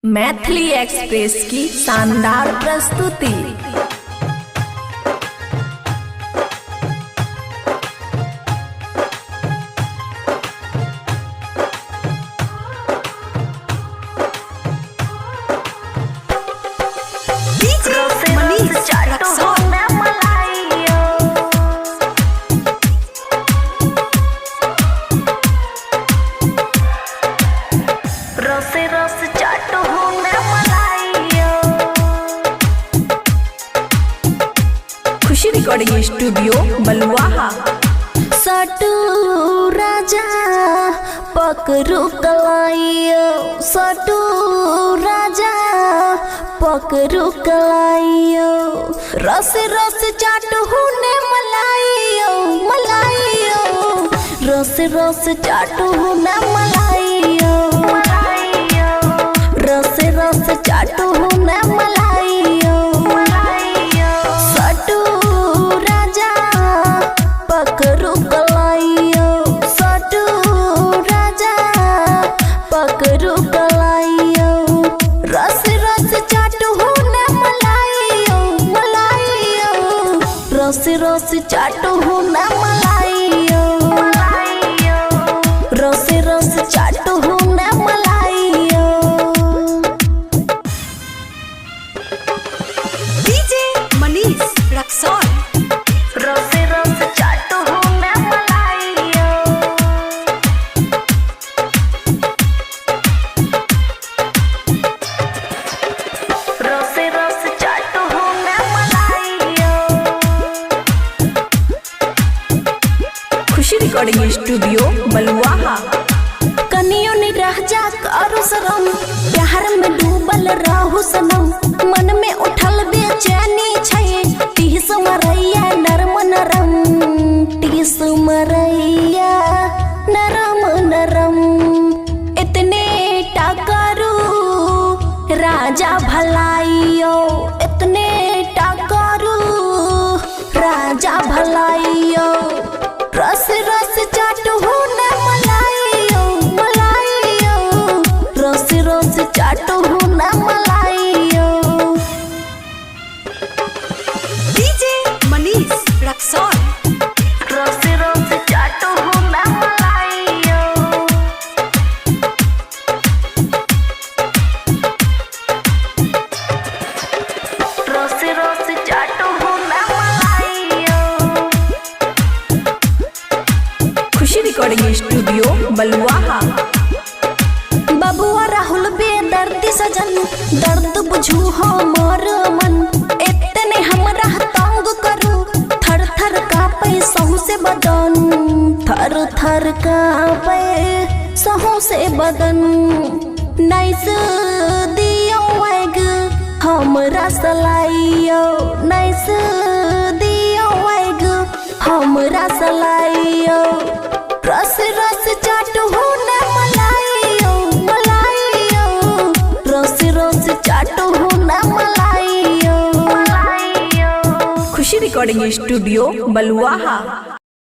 Maithili express की शानदार प्रस्तुति। खुशी रिकॉर्डिंग स्टूडियो बलुआहा। सटू राजा पकड़ू कलाइयो, सटू राजा पकड़ू कलाइयो, रस रस चाटू ने मलाइयो मलाइयो, रस रस चाटू ने मलाइयो, रस रस चाटू ने मलाइयो, सटू राजा पकड़ू कलाइयो, सटू राजा पकड़ू कलाइयो, रस रस चाटू ने मलाइयो मलाइयो, रस रस चाटू ने मलाइयो, रस रस चाटू ने मलाइयो। डीजे मनीष रक्सौल। रस रस चाटू ने मलाइयो, रस रस चाटू ने मलाइयो। खुशी रिकॉर्डिंग स्टूडियो बलुआहा। कनियो ने रह जा करो शरम, प्यार में डूबल रहू सनम, मन में उठल बेचैनी छै, टीस मरैया नरम नरम, टीस मरैया नरम नरम, इतने टाकरू राजा भलाइयो, इतने टाकरू राजा भलाइयो, रस रस चाटू ने मलाइयो मलाइयो, रस रस चाटू ने मलाइयो। डीजे मनीष रक्सौल। रस रस चाटू ने मलाइयो, रस रस चाटू ने मलाइयो। खुशी रिकॉर्डिंग स्टूडियो बलुआहा। बबुआ राहुल बेदर्दी सजन, दर्द बुझू हमर मन, इतने हमरा तंग करू, थर थर कांपे सहू से बदन, थर थर कांपे सहू से बदन, नाइस दियो वैग हमरा सलाइयो, नाइस दियो वैग हमरा सलाइयो, रस रस चाटू ने मलाइयो मलाइयो, रस रस चाटू ने मलाइयो। खुशी रिकॉर्डिंग स्टूडियो बलुआहा।